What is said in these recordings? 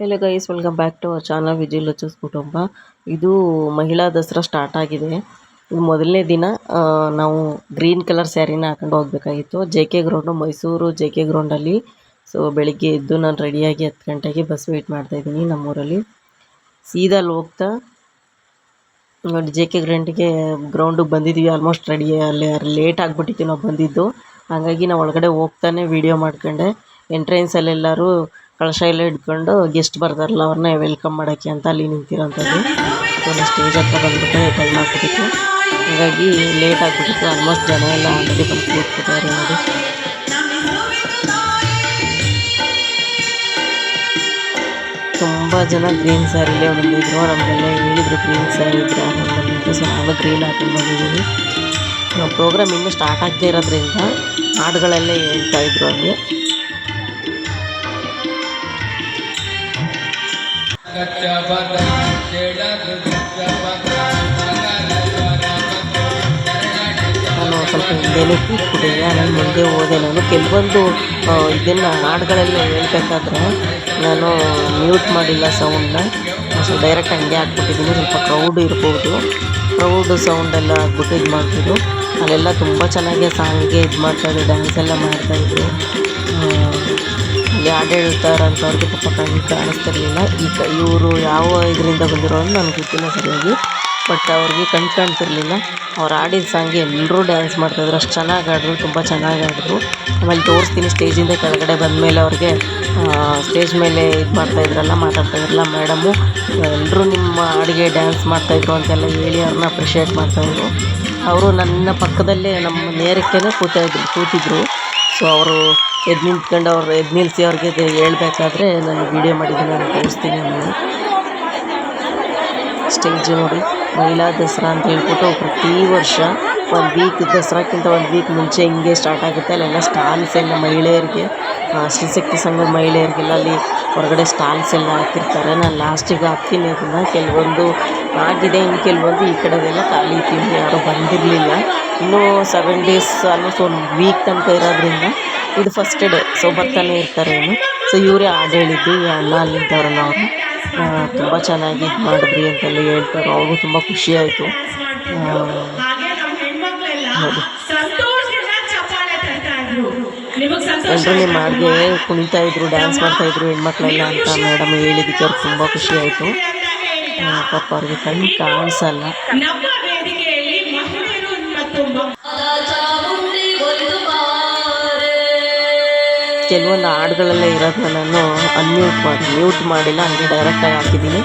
Hello guys, welcome back to our channel Vijay Lachchas ಕುಟುಂಬ. ಇದು ಮಹಿಳಾ ದಸರಾ ಸ್ಟಾರ್ಟ್ ಆಗಿದೆ. ಇದು ಮೊದಲನೇ ದಿನ. ನಾವು ಗ್ರೀನ್ ಕಲರ್ ಸ್ಯಾರಿನ ಹಾಕೊಂಡು ಹೋಗಬೇಕಾಗಿತ್ತು. JK ಗ್ರೌಂಡು, ಮೈಸೂರು JK ಗ್ರೌಂಡಲ್ಲಿ. ಸೊ ಬೆಳಿಗ್ಗೆ ಎದ್ದು ನಾನು ರೆಡಿಯಾಗಿ 10 ಗಂಟೆಗೆ ಬಸ್ ವೆಯ್ಟ್ ಮಾಡ್ತಾಯಿದ್ದೀನಿ ನಮ್ಮೂರಲ್ಲಿ. ಸೀದಾ ಅಲ್ಲಿ ಹೋಗ್ತಾ ನೋಡಿ JK ಗ್ರೌಂಡಿಗೆ ಬಂದಿದ್ದೀವಿ. Almost ready. ಅಲ್ಲಿ ಲೇಟ್ ಆಗಿಬಿಟ್ಟಿತ್ತು ನಾವು ಬಂದಿದ್ದು. ಹಾಗಾಗಿ ನಾವು ಒಳಗಡೆ ಹೋಗ್ತಾನೆ ವೀಡಿಯೋ ಮಾಡ್ಕೊಂಡೆ. ಎಂಟ್ರೆನ್ಸಲ್ಲೆಲ್ಲರೂ ಕಳಶ ಎಲ್ಲ ಹಿಡ್ಕೊಂಡು ಗೆಸ್ಟ್ ಬರ್ತಾರಲ್ಲ ಅವ್ರನ್ನ ವೆಲ್ಕಮ್ ಮಾಡೋಕ್ಕೆ ಅಂತ ಅಲ್ಲಿ ನಿಂತಿರೋಂಥದ್ದು. ಸೊ ಸ್ಟೇಜ್ ಹತ್ರ ಬಂದ್ಬಿಟ್ಟು ಟೈಮ್ ಆಗ್ಬಿಟ್ಟಿತ್ತು. ಹಾಗಾಗಿ ಲೇಟ್ ಆಗಿಬಿಟ್ಟಿತ್ತು. ಆಲ್ಮೋಸ್ಟ್ ಜನ ಎಲ್ಲ ಆಲ್ರೆಡಿ ಬಂದು ಕೂತ್ಬಿಟ್ಟಾರೆ ನೋಡಿ. ತುಂಬ ಜನ ಗ್ರೀನ್ ಸ್ಯಾರಿಲೇ ಬಂದಿದ್ರು. ನಮಗೆಲ್ಲ ಹೇಳಿದ್ರು ಗ್ರೀನ್ ಸ್ಯಾರಿ ಇದ್ರೆ ಹಾಕೊಂಡು ಬಂದಿದ್ದು. ಸೊ ನಾವು ಗ್ರೀನ್ ಹಾಕೊಂಡು ಬಂದಿದ್ದೀವಿ. ಪ್ರೋಗ್ರಾಮ್ ಇನ್ನೂ ಸ್ಟಾರ್ಟ್ ಆಗದೇ ಇರೋದ್ರಿಂದ ಹಾಡುಗಳೆಲ್ಲ ಹೇಳ್ತಾಯಿದ್ರು ಅಲ್ಲಿ. ನಾನು ಸ್ವಲ್ಪ ಹಿಂದೆನೇ ಕೂತ್ಬಿಟ್ಟಿದ್ದೆ. ನಾನು ಮುಂದೆ ಹೋದೆ. ನಾನು ಕೆಲವೊಂದು ಇದನ್ನು ಹಾಡುಗಳೆಲ್ಲ ಹೇಳ್ಬೇಕಾದ್ರೆ ನಾನು ಮ್ಯೂಟ್ ಮಾಡಿಲ್ಲ ಸೌಂಡನ್ನ. ಸೊ ಡೈರೆಕ್ಟ್ ಹಂಗೆ ಹಾಕ್ಬಿಟ್ಟಿದ್ದೀನಿ. ಸ್ವಲ್ಪ ಕ್ರೌಡ್ ಇರ್ಬೋದು, ಕ್ರೌಡ್ ಸೌಂಡೆಲ್ಲ ಹಾಕ್ಬಿಟ್ಟು ಇದು ಮಾಡ್ತಿದ್ರು. ಅಲ್ಲೆಲ್ಲ ತುಂಬ ಚೆನ್ನಾಗಿ ಸಾಂಗ್ಗೆ ಇದು ಮಾಡ್ತಾಯಿದ್ರು, ಡ್ಯಾನ್ಸ್ ಎಲ್ಲ ಮಾಡ್ತಾಯಿದ್ರು. ಅಲ್ಲಿ ಹಾಡು ಹೇಳ್ತಾರಂಥವ್ರಿಗೆ ಪಾಪ ಕಣ್ಣು ಕಾಣಿಸ್ತಿರ್ಲಿಲ್ಲ. ಈಗ ಇವರು ಯಾವ ಇದರಿಂದ ಬಂದಿರೋರು ನನಗೆ ಗೊತ್ತಿಲ್ಲ ಸರಿಯಾಗಿ, ಬಟ್ ಅವ್ರಿಗೆ ಕಣ್ಣು ಕಾಣ್ತಿರ್ಲಿಲ್ಲ. ಅವ್ರು ಆಡಿದ ಸಾಂಗ್ಗೆ ಎಲ್ಲರೂ ಡ್ಯಾನ್ಸ್ ಮಾಡ್ತಾಯಿದ್ರು. ಅಷ್ಟು ಚೆನ್ನಾಗಿ ಆಡಿದ್ರು, ತುಂಬ ಚೆನ್ನಾಗಿ ಆಡಿದ್ರು. ಆಮೇಲೆ ತೋರಿಸ್ತೀನಿ. ಸ್ಟೇಜಿಂದ ಕೆಳಗಡೆ ಬಂದಮೇಲೆ ಅವ್ರಿಗೆ ಸ್ಟೇಜ್ ಮೇಲೆ ಇದು ಮಾಡ್ತಾಯಿದ್ರಲ್ಲ, ಮಾತಾಡ್ತಾಯಿದ್ರಲ್ಲ ಮೇಡಮು, ಎಲ್ಲರೂ ನಿಮ್ಮ ಹಾಡಿಗೆ ಡ್ಯಾನ್ಸ್ ಮಾಡ್ತಾಯಿದ್ರು ಅಂತೆಲ್ಲ ಹೇಳಿ ಅವ್ರನ್ನ ಅಪ್ರಿಷಿಯೇಟ್ ಮಾಡ್ತಾಯಿದ್ರು. ಅವರು ನನ್ನ ಪಕ್ಕದಲ್ಲೇ ನಮ್ಮ ನೇರಕ್ಕೇ ಕೂತಿದ್ರು. ಸೊ ಅವರು ಎದ್ದು ನಿಂತ್ಕೊಂಡು ನಿಲ್ಲಿಸಿ ಅವ್ರಿಗೆ ಹೇಳ್ಬೇಕಾದ್ರೆ ನಾನು ವೀಡಿಯೋ ಮಾಡಿದ್ದೀನಿ, ನಾನು ತೋರಿಸ್ತೀನಿ ಆಮೇಲೆ. ಸ್ಟೇಜು ನೋಡಿ, ಮಹಿಳಾ ದಸರಾ ಅಂತ ಹೇಳ್ಬಿಟ್ಟು ಪ್ರತಿ ವರ್ಷ ದಸರಾಕ್ಕಿಂತ ಒಂದು ವೀಕ್ ಮುಂಚೆ ಹಿಂಗೆ ಸ್ಟಾರ್ಟ್ ಆಗುತ್ತೆ. ಅಲ್ಲೆಲ್ಲ ಸ್ಟಾಲ್ಸ್ ಎಲ್ಲ ಮಹಿಳೆಯರಿಗೆ, ಶ್ರೀಶಕ್ತಿ ಸಂಘದ ಮಹಿಳೆಯರಿಗೆಲ್ಲ ಅಲ್ಲಿ ಹೊರಗಡೆ ಸ್ಟಾಲ್ಸ್ ಎಲ್ಲ ಹಾಕಿರ್ತಾರೆ. ನಾನು ಲಾಸ್ಟಿಗೆ ಹಾಕ್ತೀನಿ ಅದನ್ನು. ಕೆಲವೊಂದು ಆಗಿದೆ, ಇನ್ನು ಕೆಲವೊಂದು ಈ ಕಡೆದೆಲ್ಲ ಖಾಲಿ ಇತ್ತು, ಯಾರೂ ಬಂದಿರಲಿಲ್ಲ. ಇನ್ನೂ 7 days ಆಲ್ಮೋಸ್ಟ್ 1 ವೀಕ್ ತನಕ ಇರೋದ್ರಿಂದ ಇದು ಫಸ್ಟ್ ಡೇ. ಸೊ ಬರ್ತಾನೆ ಇರ್ತಾರೆ ಏನು. ಸೊ ಇವರೇ ಹಾಡು ಹೇಳಿದ್ದು, ಈ ಅಣ್ಣ ಅಲ್ಲಿದ್ದವ್ರಲ್ಲ ಅವರು ತುಂಬ ಚೆನ್ನಾಗಿ ಇದು ಮಾಡಿದ್ರಿ ಅಂತೆಲ್ಲ ಹೇಳ್ತಾರೆ. ಅವ್ರಿಗೂ ತುಂಬ ಖುಷಿಯಾಯಿತು ನೋಡಿ. ಎಲ್ಲರೂ ನಿಮ್ಮ ಹಾಡಿಗೆ ಕುಣಿತಾಯಿದ್ರು, ಡ್ಯಾನ್ಸ್ ಮಾಡ್ತಾಯಿದ್ರು ಹೆಣ್ಮಕ್ಳೆಲ್ಲ ಅಂತ ಮೇಡಮ್ ಹೇಳಿದ್ದಕ್ಕೆ ಅವ್ರಿಗೆ ತುಂಬ ಖುಷಿಯಾಯಿತು. ಪಾಪ ಅವ್ರಿಗೆ ಕಣ್ಣು ಕಾಣಿಸಲ್ಲ. ಕೆಲವೊಂದು ಹಾಡುಗಳೆಲ್ಲ ಇರೋದನ್ನ ನಾನು ಮ್ಯೂಟ್ ಮಾಡಿಲ್ಲ, ಹಂಗೆ ಡೈರೆಕ್ಟಾಗಿ ಹಾಕಿದ್ದೀನಿ.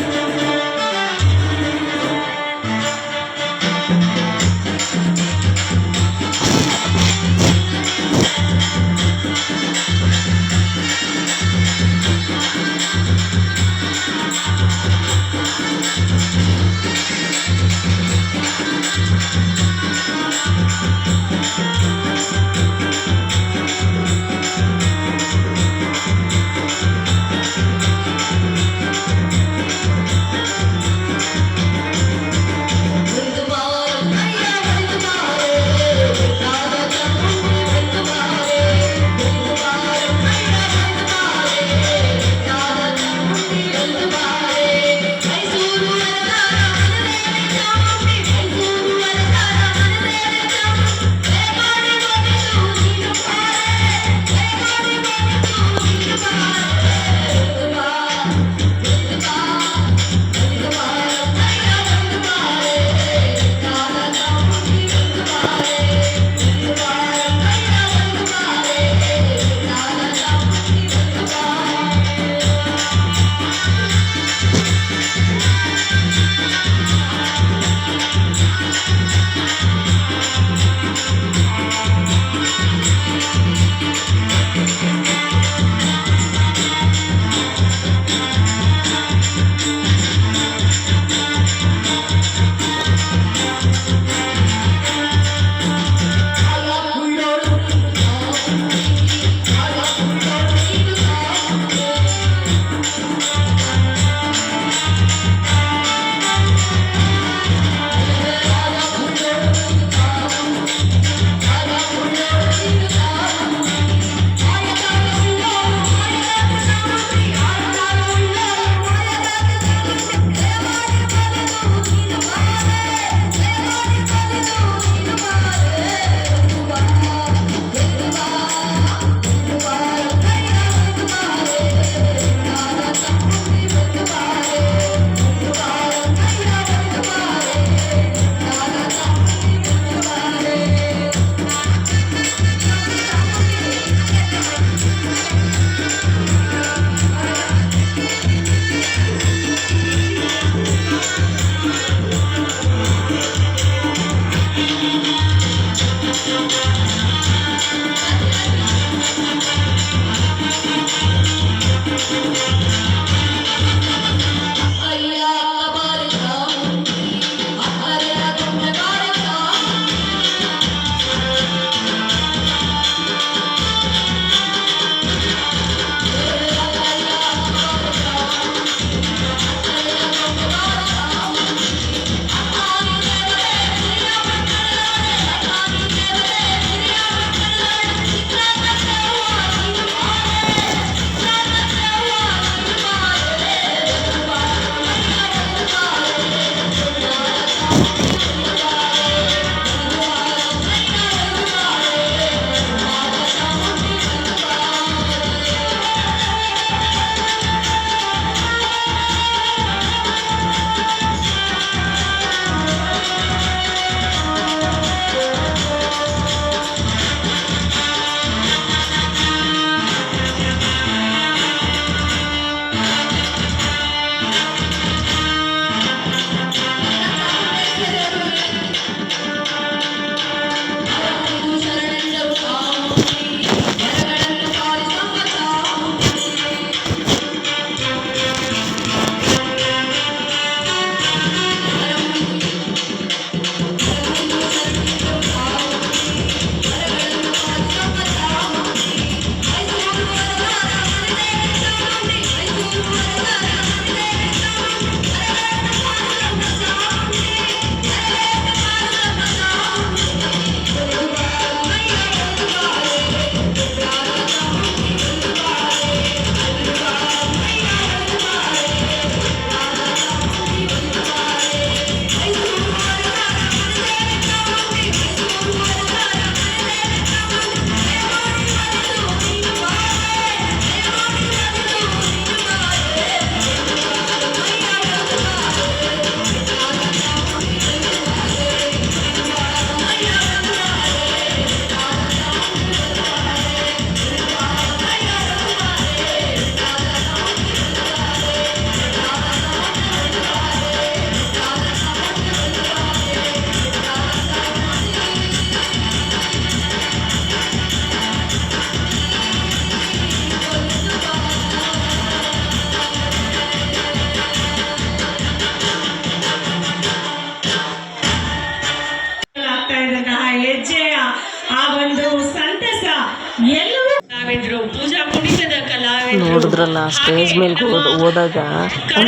ನೋಡಿದ್ರಲ್ಲ ಸ್ಟೇಜ್ ಮೇಲೆ ಹೋದಾಗ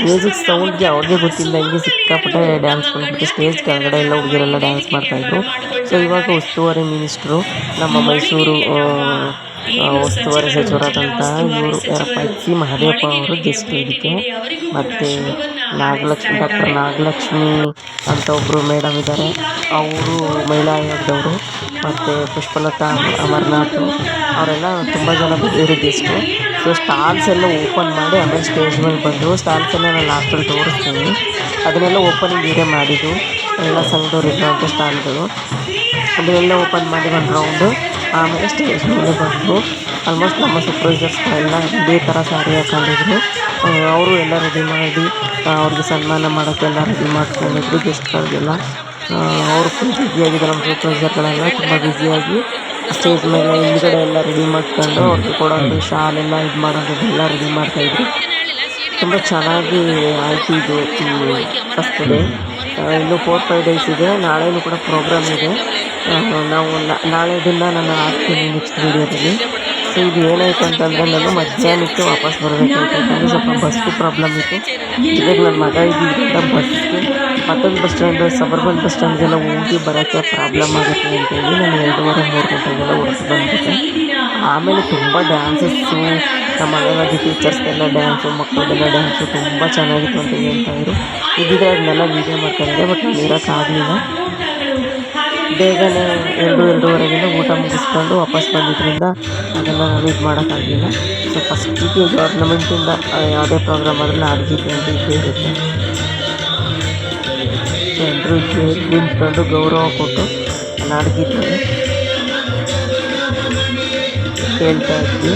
ಮ್ಯೂಸಿಕ್ ಸೌಂಡ್ಗೆ ಅವ್ರಿಗೆ ಗೊತ್ತಿಲ್ಲದಂಗೆ ಸಿಕ್ಕಾಪಟ್ಟೆ ಡ್ಯಾನ್ಸ್ ಬಂದ್ಬಿಟ್ಟು ಸ್ಟೇಜ್ ಕೆಳಗಡೆ ಎಲ್ಲ ಹುಡುಗಿರೆಲ್ಲ ಡ್ಯಾನ್ಸ್ ಮಾಡ್ತಾಯಿದ್ರು. ಸೊ ಇವಾಗ ಉಸ್ತುವಾರಿ ಮಿನಿಸ್ಟ್ರು ನಮ್ಮ ಮೈಸೂರು ಉಸ್ತುವಾರಿ ಸಚಿವರಾದಂಥ ಇವರು ಯಾರಪ್ಪ ಸಿ ಮಹದೇವಪ್ಪ ಅವರು ಗೆಸ್ಟ್ ಇದಕ್ಕೆ. ಮತ್ತು ಡಾಕ್ಟರ್ ನಾಗಲಕ್ಷ್ಮಿ ಅಂತ ಒಬ್ಬರು ಮೇಡಮ್ ಇದ್ದಾರೆ, ಅವರು ಮಹಿಳಾ ಆಯೋಗದವರು. ಮತ್ತು ಪುಷ್ಪಲತಾ ಅಮರನಾಥ್ ಅವರೆಲ್ಲ ತುಂಬ ಜನ ಬಂದಿರೋ ಗೆಸ್ಟು. ಸೊ ಸ್ಟಾಲ್ಸ್ ಎಲ್ಲ ಓಪನ್ ಮಾಡಿ ಆಮೇಲೆ ಸ್ಟೇಜ್ ಮೇಲೆ ಬಂದರು. ಸ್ಟಾಲ್ಸ್ ಎಲ್ಲ ನಾನು ಲಾಸ್ಟಲ್ಲಿ ತೋರಿಸ್ತೀನಿ. ಅದನ್ನೆಲ್ಲ ಓಪನಿಂಗ್ ಬೇರೆ ಮಾಡಿದ್ದು ಎಲ್ಲ ಸಂಘದವ್ರು ಇರುವಂಥ ಸ್ಟಾಲ್ಗಳು ಅದನ್ನೆಲ್ಲ ಓಪನ್ ಮಾಡಿ ಒಂದು ರೌಂಡು ಆಮೇಲೆ ಸ್ಟೇಜ್ ಮೇಲೆ ಬಂದರು. ಆಲ್ಮೋಸ್ಟ್ ನಮ್ಮ ಸೂಪರ್ವೈಸರ್ಸ್ಗಳೆಲ್ಲ ಇದೇ ಥರ ಸ್ಯಾರಿ ಹಾಕೊಂಡಿದ್ರು. ಅವರು ಎಲ್ಲ ರೆಡಿ ಮಾಡಿ ಅವ್ರಿಗೆ ಸನ್ಮಾನ ಮಾಡೋಕ್ಕೆಲ್ಲ ರೆಡಿ ಮಾಡ್ಕೊಂಡಿದ್ರು ಗೆಸ್ಟ್ಗಳಿಗೆಲ್ಲ. ಅವರು ಫುಲ್ ಬ್ಯುಸಿಯಾಗಿದ್ದರು. ನಮ್ಮ ಸೂಪರ್ವೈಸರ್ಗಳೆಲ್ಲ ತುಂಬ ಬ್ಯುಸಿಯಾಗಿ ಸ್ಟೇಜ್ ಮೇಲೆ ಹಿಂದ್ಗಡೆ ಎಲ್ಲ ರೆಡಿ ಮಾಡ್ಕೊಂಡು ಅವ್ರಿಗೆ ಕೊಡೋದು ಶಾಲೆಲ್ಲ ಇದು ಮಾಡೋದು ಎಲ್ಲ ರೆಡಿ ಮಾಡ್ತಾಯಿದ್ರು. ತುಂಬ ಚೆನ್ನಾಗಿ ಆಯಿತು ಇದು ಫಸ್ಟ್ ಡೇ. ಇನ್ನು 4-5 ಡೇಸ್ ಇದೆ. ನಾಳೆಯೂ ಕೂಡ ಪ್ರೋಗ್ರಾಮ್ ಇದೆ. ನಾವು ನಾಳೆದನ್ನು ನಾನು ಹಾಕ್ತೀನಿ ನೆಕ್ಸ್ಟ್ ವೀಡಿಯೋದಲ್ಲಿ. ಸೊ ಇದು ಏನಾಯಿತು ಅಂತಂದರೆ ನಾನು ಮಧ್ಯಾಹ್ನಕ್ಕೆ ವಾಪಸ್ ಬರಬೇಕಾಯ್ತು. ಯಾಕಂದರೆ ಸ್ವಲ್ಪ ಬಸ್ಸು ಪ್ರಾಬ್ಲಮ್ ಇತ್ತು. ಇವಾಗ ನನ್ನ ಮಗ ಇದ್ದಿದ್ದರಿಂದ ಬಸ್ಗೆ ಮತ್ತೊಂದು ಬಸ್ ಸ್ಟ್ಯಾಂಡ್ ಸಬರ್ಬನ್ ಬಸ್ ಸ್ಟ್ಯಾಂಡ್ಗೆಲ್ಲ ಹೋಗಿ ಬರೋಕ್ಕೆ ಪ್ರಾಬ್ಲಮ್ ಆಗುತ್ತೆ ಅಂತೇಳಿ ನಾನು 2:30-3 ಗಂಟೆಗೆಲ್ಲ ಹೊರಟು ಬಂದ್ಬಿಟ್ಟೆ. ಆಮೇಲೆ ತುಂಬ ಡ್ಯಾನ್ಸಸ್ಸು ನಮ್ಮ ಅಂಗನವಾಡಿ ಟೀಚರ್ಸ್ಗೆಲ್ಲ ಡ್ಯಾನ್ಸು, ಮಕ್ಕಳದೆಲ್ಲ ಡ್ಯಾನ್ಸು ತುಂಬ ಚೆನ್ನಾಗಿತ್ತು ಅಂತ ಹೇಳ್ತಾಯಿದ್ರು. ಇದ್ದಿದ್ರೆ ಅದನ್ನೆಲ್ಲ ವೀಡಿಯೋ ಮಾಡ್ತಾಯಿದ್ದೆ, ಬಟ್ ನಾನು ಇರೋಕ್ಕಾಗಲಿಲ್ಲ. ಬೇಗನೆ 2-2:30 ಊಟ ಮುಗಿಸ್ಕೊಂಡು ವಾಪಸ್ ಬಂದಿದ್ದರಿಂದ ಅದನ್ನು ನಾನು ಇದು ಮಾಡೋಕ್ಕಾಗಲಿಲ್ಲ. ಸೊ ಫಸ್ಟಿಗೆ ಗೌರ್ನಮೆಂಟಿಂದ ಯಾವುದೇ ಪ್ರೋಗ್ರಾಮ್ ಆದರೂ ನಾಡಗೀತೆ ಅಂತ ಇದ್ದೇ ಇರುತ್ತೆ. ಸೊ ಎಲ್ಲರೂ ನಿಂತ್ಕೊಂಡು ಗೌರವ ಕೊಟ್ಟು ನಾಡಗೀತೆ ಹೇಳ್ತಾ ಇದ್ವಿ.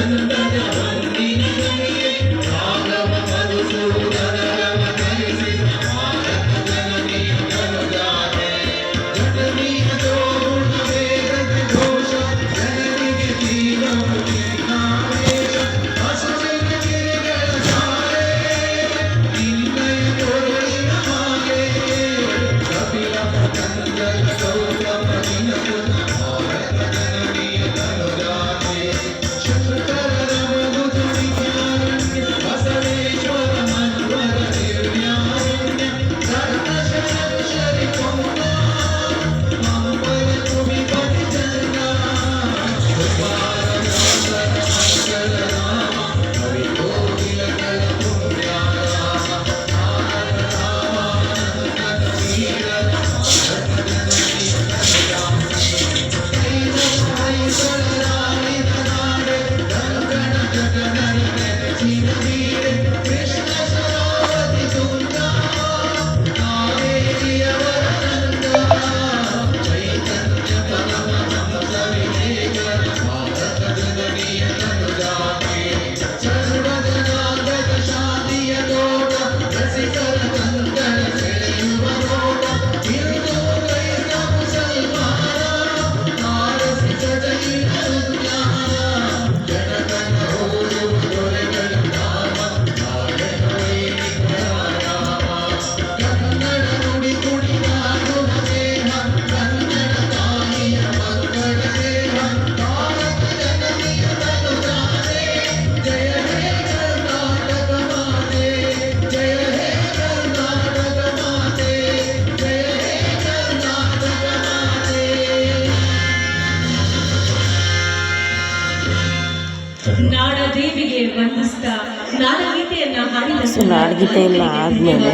ಸೊ ನಾಡಗೀತೆ ಎಲ್ಲ ಆದಮೇಲೆ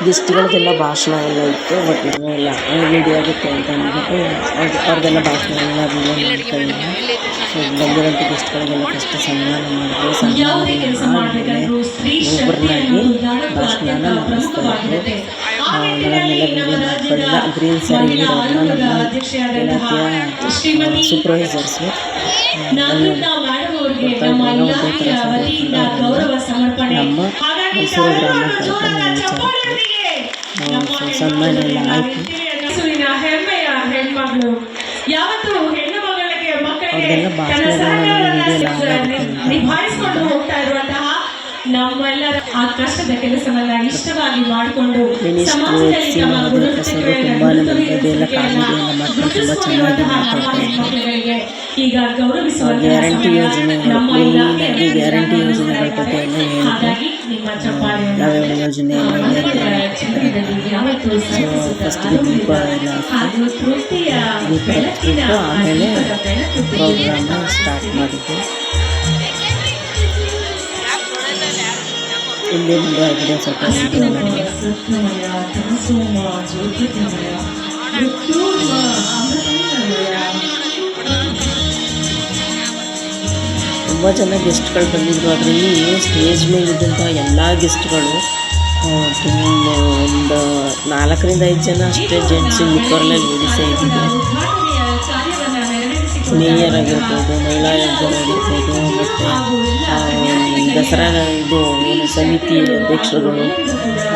ಗೆಸ್ಟ್ಗಳಿಗೆಲ್ಲ ಭಾಷಣ ಎಲ್ಲ ಇತ್ತು. ಬಟ್ ಎಲ್ಲ ವಿಡಿಯೋ ಆಗುತ್ತೆ ಅಂತ ಅಂದ್ಬಿಟ್ಟು ಅವ್ರದ್ದೆಲ್ಲ ಭಾಷಣ ಎಲ್ಲ ವಿಡಿಯೋ ಮಾಡ್ತಾಯಿದ್ದೆ. ಸೊ ಬಂದಿರೋಂಥ ಗೆಸ್ಟ್ಗಳಿಗೆಲ್ಲ ಫಸ್ಟ್ ಸನ್ಮಾನ ಮಾಡಿದ್ರು. ಸನ್ಮಾನ ಆದಮೇಲೆ ಒಬ್ಬರನ್ನಾಗಿ ಭಾಷಣನ ಮಾಡಿಸ್ತಾಯಿದ್ರು. ನಾನೆಲ್ಲ ವಿಡಿಯೋ ಮಾಡ್ಕೊಳ್ಳಿಲ್ಲ. ಗ್ರೀನ್ ಸ್ಯಾರಿ ಇರೋರನ್ನ ನಮ್ಮ ಇಲಾಖೆಯ ಸೂಪರ್ವೈಸರ್ಸು ನಮ್ಮ ಮೈಸೂರು ಗ್ರಾಮಾಂತರ ಸನ್ಮಾನ ಎಲ್ಲ ಆಯಿತು. ಅವ್ರದ್ದೆಲ್ಲ ಭಾಷಣಗಳನ್ನ ವಿಡಿಯೋ ನಮ್ಮೆಲ್ಲರ ಆ ಕಷ್ಟದ ಕೆಲಸವನ್ನ ಇಷ್ಟವಾಗಿ ಮಾಡಿಕೊಂಡು ಮಿನಿಸ್ಟ್ರು ಸಮಾಜದಲ್ಲಿ ತಮ್ಮ ಹೆಸರು ತುಂಬಾ ನೆಮ್ಮದಿ ಎಲ್ಲ ಕಾಮಿಡಿ ಎಲ್ಲ ಮಾಡ್ಕೊಂಡು ತುಂಬ ಚೆನ್ನಾಗಿ ಮಾತಾಡ್ತಾ ಇದ್ರು. ಈಗ ಗೌರವಿಸುವ ಗ್ಯಾರಂಟಿ ಯೋಜನೆಗಳು ಮೇಯ್ನಾಗಿ ಗ್ಯಾರಂಟಿ ಯೋಜನೆಗಳ ಬಗ್ಗೆ ಎಲ್ಲ ಹೇಳಿದ್ರು. ಯಾವ್ಯಾವ ಯೋಜನೆ ಸೊ ಫಸ್ಟಿಗೆ ದೀಪ ಎಲ್ಲ ಹಾಕಿ ದೀಪ ಹಚ್ಬಿಟ್ಟು ಆಮೇಲೆ ಪ್ರೋಗ್ರಾಮ್ನ ಸ್ಟಾರ್ಟ್ ಮಾಡಿದ್ದು. ಇಲ್ಲಿ ಮುಂದೆ ಆಗಿದೆ ಸ್ವಲ್ಪ ತುಂಬ ಜನ ಗೆಸ್ಟ್ಗಳು ಬಂದಿದ್ರು. ಅದರಲ್ಲಿ ಸ್ಟೇಜ್ ಮೇಲಿದ್ದಂಥ ಎಲ್ಲ ಗೆಸ್ಟ್ಗಳು ತುಂಬ ಒಂದು 4ರಿಂದ 5 ಜನ ಅಷ್ಟೇ ಜೆಂಟ್ಸು, ಮಿಕ್ಕವರೆಲ್ಲ ಲೇಡೀಸೇ ಇದ್ದಿದ್ದು. ಮೇಯರ್ ಆಗಿರ್ಬೋದು, ಮಹಿಳಾ ಆಯೋಗ ಆಗಿರ್ಬೋದು, ಮತ್ತು ದಸರಾ ಇದು ಏನು ಸಮಿತಿ ಅಧ್ಯಕ್ಷರುಗಳು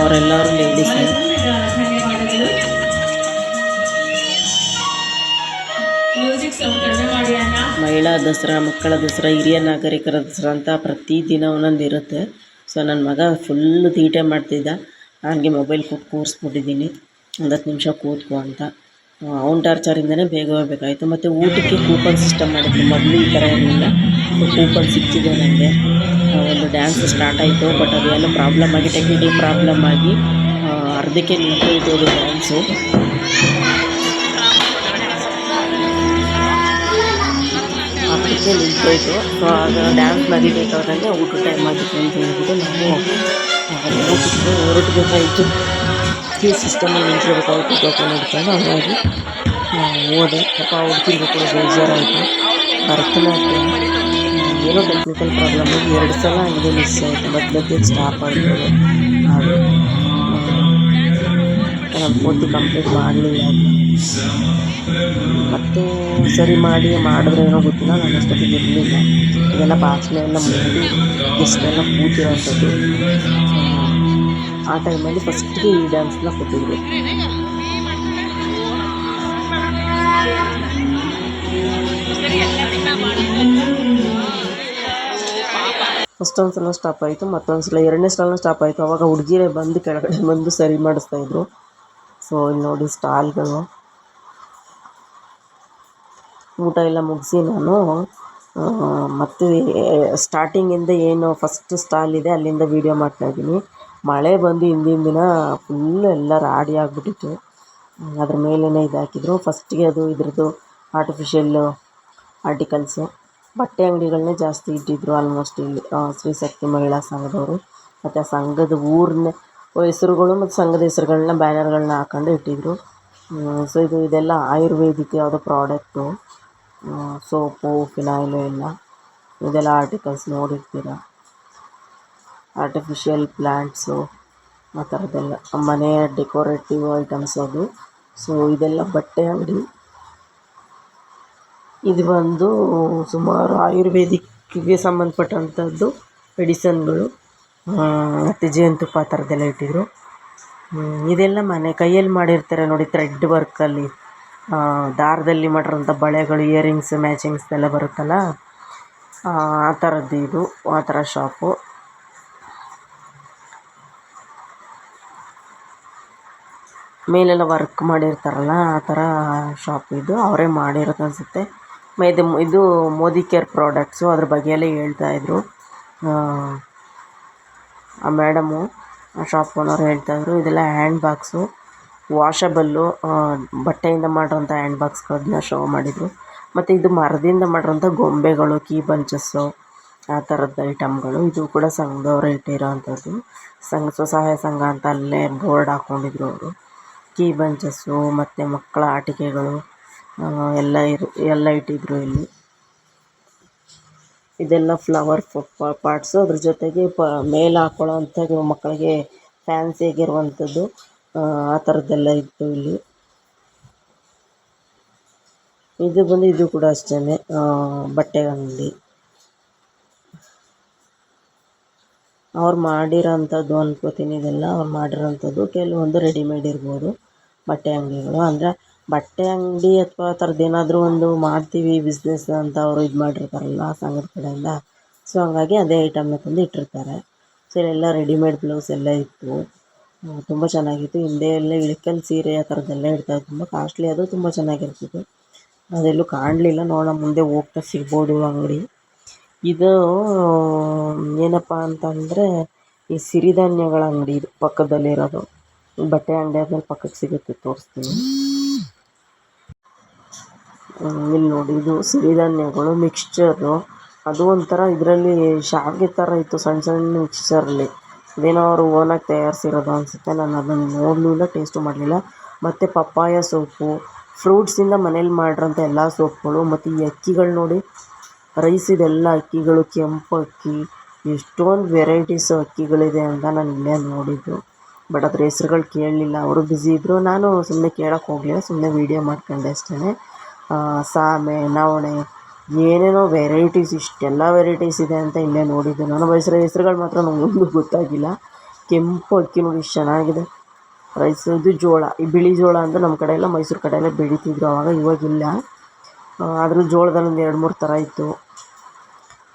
ಅವರೆಲ್ಲರೂ ಲೇಡೀಸೇ. ಮಹಿಳಾ ದಸರಾ, ಮಕ್ಕಳ ದಸರಾ, ಹಿರಿಯ ನಾಗರಿಕರ ದಸರಾ ಅಂತ ಪ್ರತಿದಿನ ಒಂದೊಂದು ಇರುತ್ತೆ. ಸೊ ನನ್ನ ಮಗ ಫುಲ್ಲು ತೀಟೆ ಮಾಡ್ತಿದ್ದ. ನನಗೆ ಮೊಬೈಲ್ ಕೊಟ್ಟು ಕೂರಿಸ್ಬಿಟ್ಟಿದ್ದೀನಿ, ಒಂದು 10 ನಿಮಿಷ ಕೂತ್ಕೊ ಅಂತ. ಅವ್ನ ಟಾರ್ಚರಿಂದನೇ ಬೇಗ ಹೋಗ್ಬೇಕಾಯಿತು. ಮತ್ತು ಊಟಕ್ಕೆ ಕೂಪನ್ ಸಿಸ್ಟಮ್ ಮಾಡಿದ್ರು. ಮೊದಲು ಈ ಥರ ಇರಲಿಲ್ಲ. ಕೂಪನ್ ಸಿಕ್ಕಿದೆ ನನಗೆ. ಒಂದು ಡ್ಯಾನ್ಸ್ ಸ್ಟಾರ್ಟ್ ಆಯಿತು, ಬಟ್ ಅದೇನೋ ಪ್ರಾಬ್ಲಮ್ ಆಗಿ, ಟೆಕ್ನಿಕಲ್ ಪ್ರಾಬ್ಲಮ್ ಆಗಿ ಅರ್ಧಕ್ಕೆ ನಿಂತೋಯ್ತು ಅದು ಡ್ಯಾನ್ಸು. ಅರ್ಧಕ್ಕೆ ನಿಂತೋಯ್ತು. ಸೊ ಆಗ ಡ್ಯಾನ್ಸ್ ನಡಿಬೇಕಾದ್ರೆ ಊಟ ಟೈಮ್ ಆಗಿತ್ತು ಅಂತ ಹೇಳ್ಬಿಟ್ಟು ನಾವು ಊಟಕ್ಕೆ ಹೊರಟಬೇಕಾಯಿತು. ಕ್ಯೂ ಸಿಸ್ಟಮಲ್ಲಿ ನಿಂತಿರಬೇಕಾಯಿತು ಟೋಕನ್ ಹಿಡ್ಕೊಂಡು. ಹಾಗಾಗಿ ಹೋದೆ. ಪಾಪ ಹುಡುಗಿಗೂ ಕೂಡ ಬೇಜಾರಾಯಿತು. ಭರತನಾಟ್ಯ ಏನೋ ಟೆಕ್ನಿಕಲ್ ಪ್ರಾಬ್ಲಮ್ ಆಗಿ 2 ಸಲ ಹಂಗೆ ಮಿಸ್ ಆಯಿತು. ಮಧ್ಯಕ್ಕೆ ಸ್ಟಾಪ್ ಆಯಿತು. ಹಾಗೆ ನಾನು ಪೂರ್ತಿ ಕಂಪ್ಲೀಟ್ ಮಾಡಲಿಲ್ಲ. ಮತ್ತು ಸರಿ ಮಾಡಿದ್ರೆ ಏನೋ ಗೊತ್ತಿಲ್ಲ, ನಾನು ಅಷ್ಟೊತ್ತಿಗೆ ಇರಲಿಲ್ಲ. ಇದೆಲ್ಲ ಭಾಷಣ ಎಲ್ಲ ಮುಗಿದು ಗೆಸ್ಟೆಲ್ಲ ಕೂತಿರೋಂಥದ್ದು. ಆ ಟೈಮಲ್ಲಿ ಫಸ್ಟಿಗೆ ಈ ಡ್ಯಾನ್ಸ್ನ ಕೊಟ್ಟಿದ್ರು. ಫಸ್ಟ್ ಒಂದು ಸಲ ಸ್ಟಾಪ್ ಆಯಿತು, ಮತ್ತೊಂದು ಸಲ 2ನೇ ಸಲ ಸ್ಟಾಪ್ ಆಯಿತು. ಆವಾಗ ಹುಡುಗಿರೇ ಬಂದು ಕೆಳಗಡೆ ಬಂದು ಸರಿ ಮಾಡಿಸ್ತಾಯಿದ್ರು. ಸೊ ಇಲ್ಲಿ ನೋಡಿ ಸ್ಟಾಲ್ಗಳು. ಊಟ ಎಲ್ಲ ಮುಗಿಸಿ ನಾನು ಮತ್ತು ಸ್ಟಾರ್ಟಿಂಗಿಂದ ಏನು ಫಸ್ಟ್ ಸ್ಟಾಲ್ ಇದೆ ಅಲ್ಲಿಂದ ವೀಡಿಯೋ ಮಾಡ್ತಾಯಿದ್ದೀನಿ. ಮಳೆ ಬಂದು ಹಿಂದಿನ ದಿನ ಫುಲ್ಲು ಎಲ್ಲ ರಾಡಿ ಆಗಿಬಿಟ್ಟಿತ್ತು. ಅದ್ರ ಮೇಲೇ ಇದು ಹಾಕಿದ್ರು. ಫಸ್ಟಿಗೆ ಅದು ಇದ್ರದ್ದು ಆರ್ಟಿಫಿಷಿಯಲ್ಲು ಆರ್ಟಿಕಲ್ಸು, ಬಟ್ಟೆ ಅಂಗಡಿಗಳನ್ನೇ ಜಾಸ್ತಿ ಇಟ್ಟಿದ್ರು ಆಲ್ಮೋಸ್ಟ್ ಇಲ್ಲಿ ಶ್ರೀ ಶಕ್ತಿ ಮಹಿಳಾ ಸಂಘದವರು. ಮತ್ತು ಆ ಸಂಘದ ಊರಿನ ಹೆಸರುಗಳು ಮತ್ತು ಸಂಘದ ಹೆಸರುಗಳನ್ನ ಬ್ಯಾನರ್ಗಳನ್ನ ಹಾಕೊಂಡು ಇಟ್ಟಿದ್ರು. ಸೊ ಇದೆಲ್ಲ ಆಯುರ್ವೇದಿಕ್ ಯಾವುದೋ ಪ್ರಾಡಕ್ಟು, ಸೋಪು, ಫಿನಾಯ್ಲು ಎಲ್ಲ ಇದೆಲ್ಲ ಆರ್ಟಿಕಲ್ಸ್ ನೋಡಿರ್ತೀರ. ಆರ್ಟಿಫಿಷಿಯಲ್ ಪ್ಲ್ಯಾಂಟ್ಸು ಆ ಥರದ್ದೆಲ್ಲ ಮನೆಯ ಡೆಕೋರೇಟಿವ್ ಐಟಮ್ಸ್ ಅದು. ಸೊ ಇದೆಲ್ಲ ಬಟ್ಟೆ ಅಂಗಡಿ. ಇದು ಬಂದು ಸುಮಾರು ಆಯುರ್ವೇದಿಕ್ಕಿಗೆ ಸಂಬಂಧಪಟ್ಟಂಥದ್ದು ಮೆಡಿಸನ್ಗಳು ಮತ್ತು ಜೇನುತುಪ್ಪ ಆ ಥರದ್ದೆಲ್ಲ ಇಟ್ಟಿದ್ರು. ಇದೆಲ್ಲ ಮನೆ ಕೈಯಲ್ಲಿ ಮಾಡಿರ್ತಾರೆ ನೋಡಿ, ಥ್ರೆಡ್ ವರ್ಕಲ್ಲಿ ದಾರದಲ್ಲಿ ಮಾಡಿರೋಂಥ ಬಳೆಗಳು, ಇಯರಿಂಗ್ಸ್, ಮ್ಯಾಚಿಂಗ್ಸ್ ಎಲ್ಲ ಬರುತ್ತಲ್ಲ, ಆ ಥರದ್ದು ಇದು, ಆ ಥರ ಶಾಪು. ಮೇಲೆಲ್ಲ ವರ್ಕ್ ಮಾಡಿರ್ತಾರಲ್ಲ ಆ ಥರ ಶಾಪ್ ಇದು. ಅವರೇ ಮಾಡಿರೋದು ಅನಿಸುತ್ತೆ. ಇದು ಮೋದಿ ಕೇರ್ ಪ್ರಾಡಕ್ಟ್ಸು, ಅದ್ರ ಬಗ್ಗೆ ಎಲ್ಲ ಹೇಳ್ತಾಯಿದ್ರು ಆ ಮೇಡಮು, ಆ ಶಾಪ್ ಓನರ್ ಹೇಳ್ತಾಯಿದ್ರು. ಇದೆಲ್ಲ ಹ್ಯಾಂಡ್ ಬ್ಯಾಗ್ಸು, ವಾಷಬಲ್ಲು, ಬಟ್ಟೆಯಿಂದ ಮಾಡಿರೋಂಥ ಹ್ಯಾಂಡ್ ಬ್ಯಾಗ್ಸ್ಗಳನ್ನ ಶೋ ಮಾಡಿದರು. ಮತ್ತು ಇದು ಮರದಿಂದ ಮಾಡಿರೋಂಥ ಗೊಂಬೆಗಳು, ಕೀ ಬಂಚಸ್ಸು, ಆ ಥರದ್ದು ಐಟಮ್ಗಳು. ಇದು ಕೂಡ ಸಂಘದವರೇ ಇಟ್ಟಿರೋ ಅಂಥದ್ದು. ಸ್ವಸಹಾಯ ಸಂಘ ಅಂತ ಅಲ್ಲೇ ಬೋರ್ಡ್ ಹಾಕ್ಕೊಂಡಿದ್ರು ಅವರು. ಕೀ ಬಂಚಸ್ಸು ಮತ್ತು ಮಕ್ಕಳ ಆಟಿಕೆಗಳು ಎಲ್ಲ ಇಟ್ಟಿದ್ರು ಇಲ್ಲಿ. ಇದೆಲ್ಲ ಫ್ಲವರ್ ಪಾಟ್ಸು. ಅದ್ರ ಜೊತೆಗೆ ಮೇಲೆ ಹಾಕ್ಕೊಳ್ಳೋ ಅಂಥದ್ದು ಮಕ್ಕಳಿಗೆ ಫ್ಯಾನ್ಸಿಯಾಗಿರುವಂಥದ್ದು ಆ ಥರದ್ದೆಲ್ಲ ಇತ್ತು ಇಲ್ಲಿ. ಇದು ಕೂಡ ಅಷ್ಟೇ ಬಟ್ಟೆ ಅಂಗಡಿ. ಅವ್ರು ಮಾಡಿರೋಂಥದ್ದು ಅನ್ಕೋತೀನಿ. ಇದೆಲ್ಲ ಅವ್ರು ಮಾಡಿರೋಂಥದ್ದು. ಕೆಲವೊಂದು ರೆಡಿಮೇಡ್ ಇರ್ಬೋದು ಬಟ್ಟೆ ಅಂಗಡಿಗಳು. ಅಂದರೆ ಬಟ್ಟೆ ಅಂಗಡಿ ಅಥವಾ ಆ ಥರದ್ದು ಏನಾದರೂ ಒಂದು ಮಾಡ್ತೀವಿ ಬಿಸ್ನೆಸ್ ಅಂತ ಅವರು ಇದು ಮಾಡಿರ್ತಾರಲ್ಲ ಸಂಘದ ಕಡೆಯಿಂದ. ಸೊ ಹಂಗಾಗಿ ಅದೇ ಐಟಮ್ನ ತಂದು ಇಟ್ಟಿರ್ತಾರೆ. ಸೊ ಇಲ್ಲೆಲ್ಲ ರೆಡಿಮೇಡ್ ಬ್ಲೌಸ್ ಎಲ್ಲ ಇತ್ತು. ತುಂಬ ಚೆನ್ನಾಗಿತ್ತು. ಹಿಂದೆ ಎಲ್ಲ ಇಳಕಲ್ ಸೀರೆ ಆ ಥರದ್ದೆಲ್ಲ ಇಡ್ತಾಯಿದ್ರು. ತುಂಬ ಕಾಸ್ಟ್ಲಿ ಅದು, ತುಂಬ ಚೆನ್ನಾಗಿರ್ತಿತ್ತು. ಅದೆಲ್ಲೂ ಕಾಣಲಿಲ್ಲ, ನೋಡೋಣ ಮುಂದೆ ಹೋಗ್ತಾ ಸಿಗ್ಬೋದು ಅಂಗಡಿ. ಇದು ಏನಪ್ಪ ಅಂತಂದರೆ ಈ ಸಿರಿಧಾನ್ಯಗಳ ಅಂಗಡಿ ಇದು ಪಕ್ಕದಲ್ಲಿರೋದು. ಬಟ್ಟೆ ಅಂಗಡಿ ಆದಮೇಲೆ ಪಕ್ಕಕ್ಕೆ ಸಿಗುತ್ತೆ, ತೋರಿಸ್ತೀನಿ. ಇಲ್ಲಿ ನೋಡಿ, ಇದು ಸಿರಿಧಾನ್ಯಗಳು ಮಿಕ್ಸ್ಚರು. ಅದು ಒಂಥರ ಇದರಲ್ಲಿ ಶಾವಿಗೆ ಥರ ಇತ್ತು, ಸಣ್ಣ ಸಣ್ಣ ಮಿಕ್ಸ್ಚರಲ್ಲಿ. ಅದೇನೋ ಅವರು ಓನಾಗಿ ತಯಾರಿಸಿರೋದು ಅನಿಸುತ್ತೆ. ನಾನು ಅದನ್ನು ನೋಡಲಿಲ್ಲ, ಟೇಸ್ಟು ಮಾಡಲಿಲ್ಲ. ಮತ್ತು ಪಪ್ಪಾಯ ಸೋಪು, ಫ್ರೂಟ್ಸಿಂದ ಮನೇಲಿ ಮಾಡಿರೋಂಥ ಎಲ್ಲ ಸೋಪ್ಗಳು. ಮತ್ತು ಈ ಅಕ್ಕಿಗಳು ನೋಡಿ, ರೈಸ್ ಇದೆಲ್ಲ ಅಕ್ಕಿಗಳು, ಕೆಂಪು ಅಕ್ಕಿ, ಎಷ್ಟೊಂದು ವೆರೈಟೀಸ್ ಅಕ್ಕಿಗಳಿದೆ ಅಂತ ನಾನು ಇಲ್ಲೇ ನೋಡಿದ್ದು. ಬಟ್ ಅದ್ರ ಹೆಸ್ರುಗಳು ಕೇಳಲಿಲ್ಲ, ಅವರು ಬ್ಯುಸಿ ಇದ್ದರು. ನಾನು ಸುಮ್ಮನೆ ಕೇಳೋಕ್ಕೆ ಹೋಗಲಿಲ್ಲ, ಸುಮ್ಮನೆ ವೀಡಿಯೋ ಮಾಡ್ಕೊಂಡೆ ಅಷ್ಟೇ. ಸಾಮೆ, ನವಣೆ, ಏನೇನೋ ವೆರೈಟೀಸ್, ಇಷ್ಟೆಲ್ಲ ವೆರೈಟೀಸ್ ಇದೆ ಅಂತ ಇಲ್ಲೇ ನೋಡಿದ್ದು. ನಾನು ಹೆಸ್ರುಗಳು ಮಾತ್ರ ನನಗೊಂದು ಗೊತ್ತಾಗಿಲ್ಲ. ಕೆಂಪು ಅಕ್ಕಿ ನೋಡಿ ಎಷ್ಟು ಚೆನ್ನಾಗಿದೆ. ರೈಸ್ ಇದು ಜೋಳ, ಈ ಬಿಳಿ ಜೋಳ ಅಂತ ನಮ್ಮ ಕಡೆ ಎಲ್ಲ, ಮೈಸೂರು ಕಡೆ ಎಲ್ಲ ಬೆಳೀತಿದ್ರು ಆವಾಗ, ಇವಾಗಿಲ್ಲ. ಆದರೂ ಜೋಳದಲ್ಲಿ ಒಂದು 2-3 ಥರ ಇತ್ತು.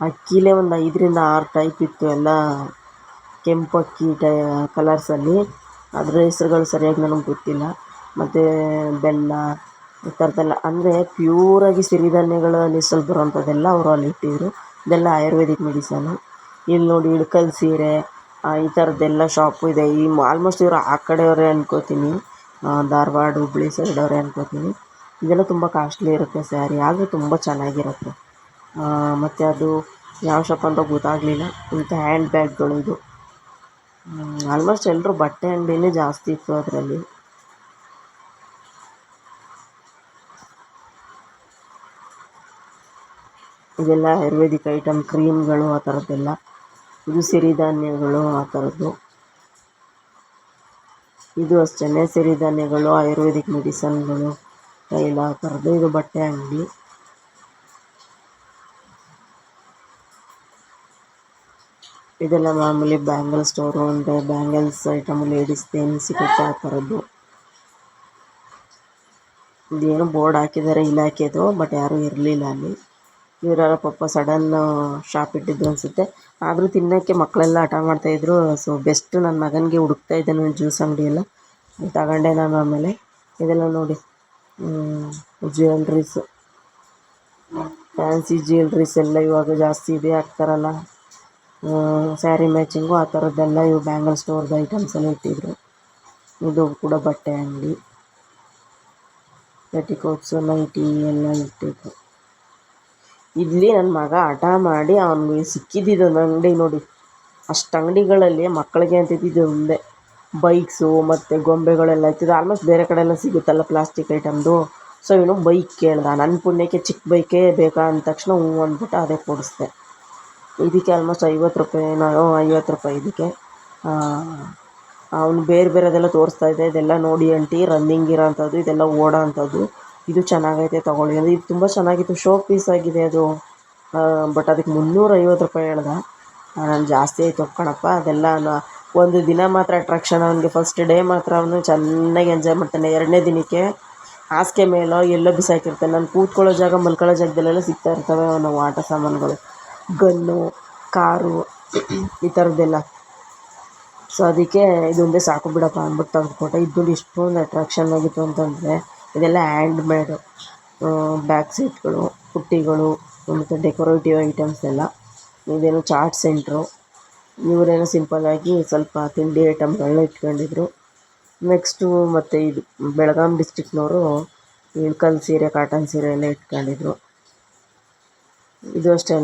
ಅಕ್ಕಿಲೇ ಒಂದು 5ರಿಂದ 6 ಟೈಪ್ ಇತ್ತು, ಎಲ್ಲ ಕೆಂಪು ಅಕ್ಕಿ ಕಲರ್ಸಲ್ಲಿ. ಅದರ ಹೆಸ್ರುಗಳು ಸರಿಯಾಗಿ ನನಗೆ ಗೊತ್ತಿಲ್ಲ. ಮತ್ತು ಬೆಲ್ಲ, ಈ ಥರದ್ದೆಲ್ಲ, ಅಂದರೆ ಪ್ಯೂರಾಗಿ ಸಿರಿಧಾನ್ಯಗಳ ಲಿಸ್ಟಲ್ಲಿ ಬರೋವಂಥದ್ದೆಲ್ಲ ಅವರು ಅಲ್ಲಿ ಇಟ್ಟಿದ್ರು. ಇದೆಲ್ಲ ಆಯುರ್ವೇದಿಕ್ ಮೆಡಿಸನು. ಇಲ್ಲಿ ನೋಡಿ, ಇಳಕಲ್ ಸೀರೆ, ಈ ಥರದ್ದೆಲ್ಲ ಶಾಪು ಇದೆ. ಈ ಆಲ್ಮೋಸ್ಟ್ ಇವರು ಆ ಕಡೆಯವರೇ ಅನ್ಕೋತೀನಿ, ಧಾರವಾಡ ಹುಬ್ಳಿ ಸೈಡವರೇ ಅನ್ಕೋತೀನಿ. ಇದೆಲ್ಲ ತುಂಬ ಕಾಸ್ಟ್ಲಿ ಇರುತ್ತೆ ಸ್ಯಾರಿ, ಆದರೆ ತುಂಬ ಚೆನ್ನಾಗಿರುತ್ತೆ. ಮತ್ತು ಅದು ಯಾವ ಶಾಪ್ ಅಂತ ಗೊತ್ತಾಗಲಿಲ್ಲ. ಮತ್ತು ಹ್ಯಾಂಡ್ ಬ್ಯಾಗ್ಗಳು ಇದು. ಆಲ್ಮೋಸ್ಟ್ ಎಲ್ಲರೂ ಬಟ್ಟೆ ಅಂಗಡಿನೇ ಜಾಸ್ತಿ ಇತ್ತು ಅದರಲ್ಲಿ. ಇದೆಲ್ಲ ಆಯುರ್ವೇದಿಕ್ ಐಟಮ್, ಕ್ರೀಮ್ಗಳು, ಆ ಥರದ್ದೆಲ್ಲ. ಇದು ಸಿರಿಧಾನ್ಯಗಳು, ಆ ಥರದ್ದು. ಇದು ಅಷ್ಟೇ, ಸಿರಿಧಾನ್ಯಗಳು, ಆಯುರ್ವೇದಿಕ್ ಮೆಡಿಸನ್ಗಳು, ತೈಲ, ಆ ಥರದ್ದು. ಇದು ಬಟ್ಟೆ ಅಂಗಡಿ. ಇದೆಲ್ಲ ಮಾಮೂಲಿ ಬ್ಯಾಂಗಲ್ ಸ್ಟೋರು, ಅಂದರೆ ಬ್ಯಾಂಗಲ್ಸ್ ಐಟಮು, ಲೇಡೀಸ್ದು ಏನು ಸಿಗುತ್ತೆ ಆ ಥರದ್ದು. ಇದೇನು ಬೋರ್ಡ್ ಹಾಕಿದ್ದಾರೆ ಇಲಾಖೆದು, ಬಟ್ ಯಾರೂ ಇರಲಿಲ್ಲ ಅಲ್ಲಿ. ಇವರೆಲ್ಲ ಪಾಪ ಸಡನ್ ಶಾಪ್ ಇಟ್ಟಿದ್ದು ಅನಿಸುತ್ತೆ. ಆದರೂ ತಿನ್ನೋಕ್ಕೆ ಮಕ್ಕಳೆಲ್ಲ ಹಠ ಮಾಡ್ತಾಯಿದ್ರು. ಸೊ ಬೆಸ್ಟ್ ನನ್ನ ಮಗನಿಗೆ ಹುಡುಕ್ತಾ ಇದ್ದೆ ನಾನು ಜ್ಯೂಸ್ ಅಂಗಡಿ ಎಲ್ಲ, ತಗೊಂಡೆ ನಾನು. ಆಮೇಲೆ ಇದೆಲ್ಲ ನೋಡಿ, ಜ್ಯುವೆಲ್ರೀಸು, ಫ್ಯಾನ್ಸಿ ಜ್ಯುವೆಲ್ರೀಸ್ ಎಲ್ಲ ಇವಾಗ ಜಾಸ್ತಿ ಇದೆ ಹಾಕ್ತಾರಲ್ಲ, ಸ್ಯಾರಿ ಮ್ಯಾಚಿಂಗು, ಆ ಥರದ್ದೆಲ್ಲ ಇವು ಬ್ಯಾಂಗಲ್ ಸ್ಟೋರ್ದು ಐಟಮ್ಸ್ ಎಲ್ಲ ಇಟ್ಟಿದ್ರು. ಇದು ಕೂಡ ಬಟ್ಟೆ ಅಂಗಡಿ. ಪೆಟಿಕೋಟ್ಸು, ನೈಟಿ ಎಲ್ಲ ಇಟ್ಟಿದ್ರು. ಇಲ್ಲಿ ನನ್ನ ಮಗ ಹಠ ಮಾಡಿ ಅವನಿಗೆ ಸಿಕ್ಕಿದ್ದಿದ್ದೊಂದು ಅಂಗಡಿ ನೋಡಿ, ಅಷ್ಟು ಅಂಗಡಿಗಳಲ್ಲಿ ಮಕ್ಕಳಿಗೆ ಅಂತಿದ್ದು ಒಂದೇ. ಬೈಕ್ಸು ಮತ್ತು ಗೊಂಬೆಗಳೆಲ್ಲ ಇತ್ತಿದ್ದು. ಆಲ್ಮೋಸ್ಟ್ ಬೇರೆ ಕಡೆ ಎಲ್ಲ ಸಿಗುತ್ತಲ್ಲ ಪ್ಲಾಸ್ಟಿಕ್ ಐಟಮ್ದು. ಸೊ ಇವನು ಬೈಕ್ ಕೇಳ್ದ. ನನ್ನ ಪುಣ್ಯಕ್ಕೆ ಚಿಕ್ಕ ಬೈಕೇ ಬೇಕಾ ಅಂದ ತಕ್ಷಣ ಹ್ಞೂ ಅಂದ್ಬಿಟ್ಟು ಅದೇ ಕೊಡಿಸ್ದೆ. ಇದಕ್ಕೆ ಆಲ್ಮೋಸ್ಟ್ 50 ರೂಪಾಯಿನೋ, 50 ರೂಪಾಯಿ ಇದಕ್ಕೆ. ಅವನು ಬೇರೆ ಬೇರೆದೆಲ್ಲ ತೋರಿಸ್ತಾಯಿದ್ದೆ. ಇದೆಲ್ಲ ನೋಡಿ ಆಂಟಿ, ರನ್ನಿಂಗ್ ಇರೋ ಅಂಥದ್ದು, ಇದೆಲ್ಲ ಓಡೋ ಅಂಥದ್ದು, ಇದು ಚೆನ್ನಾಗೈತೆ ತೊಗೊಳ್ಳಿ ಅಂದರೆ. ಇದು ತುಂಬ ಚೆನ್ನಾಗಿತ್ತು, ಶೋ ಪೀಸ್ ಆಗಿದೆ ಅದು. ಬಟ್ ಅದಕ್ಕೆ 350 ರೂಪಾಯಿ ಹೇಳ್ದ. ನಾನು ಜಾಸ್ತಿ ಆಯಿತು ಕಣಪ್ಪ. ಅದೆಲ್ಲ ಒಂದು ದಿನ ಮಾತ್ರ ಅಟ್ರಾಕ್ಷನ್ ಅವನಿಗೆ. ಫಸ್ಟ್ ಡೇ ಮಾತ್ರ ಅವನು ಚೆನ್ನಾಗಿ ಎಂಜಾಯ್ ಮಾಡ್ತಾನೆ. 2ನೇ ದಿನಕ್ಕೆ ಹಾಸಿಗೆ ಮೇಲೋ ಎಲ್ಲೋ ಬಿಸಾಕಿರ್ತಾನೆ. ನಾನು ಕೂತ್ಕೊಳ್ಳೋ ಜಾಗ, ಮಲ್ಕೊಳ್ಳೋ ಜಾಗದಲ್ಲೆಲ್ಲ ಸಿಗ್ತಾ ಇರ್ತವೆ ನಾವು ಆಟ ಸಾಮಾನುಗಳು, ಗನ್ನು, ಕಾರು, ಈ ಥರದ್ದೆಲ್ಲ. ಸೊ ಅದಕ್ಕೆ ಇದೊಂದೇ ಸಾಕು ಬಿಡಪ್ಪ ಅಂದ್ಬಿಟ್ಟು ತೆಗೆದುಕೊಟ್ಟೆ. ಇದು ಇಷ್ಟೊಂದು ಅಟ್ರಾಕ್ಷನ್ ಆಗಿತ್ತು ಅಂತಂದರೆ, ಇದೆಲ್ಲ ಹ್ಯಾಂಡ್ ಮೇಡು ಬ್ಯಾಗ್ ಸೀಟ್ಗಳು, ಪುಟ್ಟಿಗಳು, ಮತ್ತು ಡೆಕೋರೇಟಿವ್ ಐಟಮ್ಸ್ ಎಲ್ಲ. ಇದೇನು ಚಾಟ್ ಸೆಂಟ್ರು. ಇವರೇನೋ ಸಿಂಪಲ್ಲಾಗಿ ಸ್ವಲ್ಪ ತಿಂಡಿ ಐಟಮ್ಗಳನ್ನ ಇಟ್ಕೊಂಡಿದ್ರು. ನೆಕ್ಸ್ಟು ಮತ್ತು ಇದು ಬೆಳಗಾಂ ಡಿಸ್ಟ್ರಿಕ್ನವರು ಇಳಕಲ್ ಸೀರೆ, ಕಾಟನ್ ಸೀರೆ ಎಲ್ಲ ಇಟ್ಕೊಂಡಿದ್ರು. ಇದು ಅಷ್ಟೇ,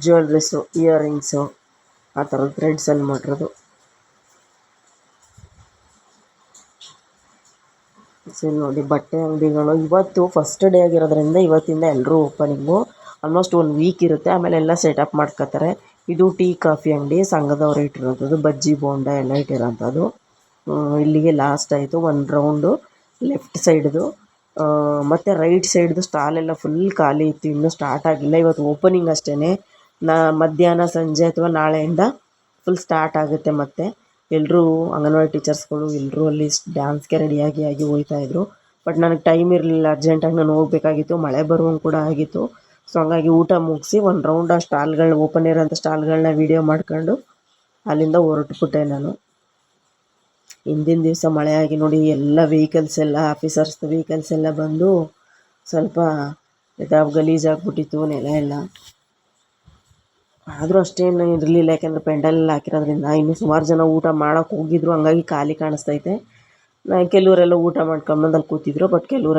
ಜ್ಯುವೆಲ್ರೀಸು, ಇಯರಿಂಗ್ಸು, ಆ ಥರದ್ದು ಥ್ರೆಡ್ಸಲ್ಲಿ ಮಾಡಿರೋದು. ಸರಿ ನೋಡಿ, ಬಟ್ಟೆ ಅಂಗಡಿಗಳು. ಇವತ್ತು ಫಸ್ಟ್ ಡೇ ಆಗಿರೋದ್ರಿಂದ ಇವತ್ತಿಂದ ಎಲ್ಲರೂ ಓಪನಿಂಗು. ಆಲ್ಮೋಸ್ಟ್ 1 ವೀಕ್ ಇರುತ್ತೆ, ಆಮೇಲೆ ಎಲ್ಲ ಸೆಟಪ್ ಮಾಡ್ಕೋತಾರೆ. ಇದು ಟೀ ಕಾಫಿ ಅಂಗಡಿ, ಸಂಘದವ್ರು ಇಟ್ಟಿರೋಂಥದ್ದು. ಬಜ್ಜಿ ಬೋಂಡ ಎಲ್ಲ ಇಟ್ಟಿರೋಂಥದ್ದು. ಇಲ್ಲಿಗೆ ಲಾಸ್ಟ್ ಆಯಿತು. 1 ರೌಂಡು ಲೆಫ್ಟ್ ಸೈಡ್ದು ಮತ್ತು ರೈಟ್ ಸೈಡ್ದು ಸ್ಟಾಲೆಲ್ಲ ಫುಲ್ ಖಾಲಿ ಇತ್ತು, ಇನ್ನೂ ಸ್ಟಾರ್ಟ್ ಆಗಿಲ್ಲ. ಇವತ್ತು ಓಪನಿಂಗ್ ಅಷ್ಟೇ. ಮಧ್ಯಾಹ್ನ, ಸಂಜೆ ಅಥವಾ ನಾಳೆಯಿಂದ ಫುಲ್ ಸ್ಟಾರ್ಟ್ ಆಗುತ್ತೆ. ಮತ್ತು ಎಲ್ಲರೂ ಅಂಗನವಾಡಿ ಟೀಚರ್ಸ್ಗಳು ಎಲ್ಲರೂ ಅಲ್ಲಿ ಡ್ಯಾನ್ಸ್ಗೆ ರೆಡಿಯಾಗಿ ಹೋಗ್ತಾಯಿದ್ರು. ಬಟ್ ನನಗೆ ಟೈಮ್ ಇರಲಿಲ್ಲ, ಅರ್ಜೆಂಟಾಗಿ ನಾನು ಹೋಗ್ಬೇಕಾಗಿತ್ತು. ಮಳೆ ಬರುವಂಗೆ ಕೂಡ ಆಗಿತ್ತು. ಸೊ ಹಂಗಾಗಿ ಊಟ ಮುಗಿಸಿ 1 ರೌಂಡ್ ಆ ಸ್ಟಾಲ್ಗಳು, ಓಪನ್ ಇರೋಂಥ ಸ್ಟಾಲ್ಗಳನ್ನ ವೀಡಿಯೋ ಮಾಡ್ಕೊಂಡು ಅಲ್ಲಿಂದ ಹೊರಟ್ಬಿಟ್ಟೆ ನಾನು. ಹಿಂದಿನ ದಿವಸ ಮಳೆಯಾಗಿ ನೋಡಿ ಎಲ್ಲ ವೆಹಿಕಲ್ಸ್ ಎಲ್ಲ ಆಫೀಸರ್ಸ್ ವೆಹಿಕಲ್ಸ್ ಎಲ್ಲ ಬಂದು ಸ್ವಲ್ಪ ಗಲೀಜಾಗ್ಬಿಟ್ಟಿತ್ತು ನೆಲ ಎಲ್ಲ. ಆದರೂ ಅಷ್ಟೇನು ಇರಲಿಲ್ಲ, ಯಾಕೆಂದರೆ ಪೆಂಡಲೆಲ್ಲ ಹಾಕಿರೋದ್ರಿಂದ. ಇನ್ನೂ ಸುಮಾರು ಜನ ಊಟ ಮಾಡೋಕೆ ಹೋಗಿದ್ರು, ಹಂಗಾಗಿ ಖಾಲಿ ಕಾಣಿಸ್ತೈತೆ. ಕೆಲವರೆಲ್ಲ ಊಟ ಮಾಡ್ಕೊಂಬಂದು ಅಲ್ಲಿ ಕೂತಿದ್ರು. ಬಟ್ ಕೆಲವರು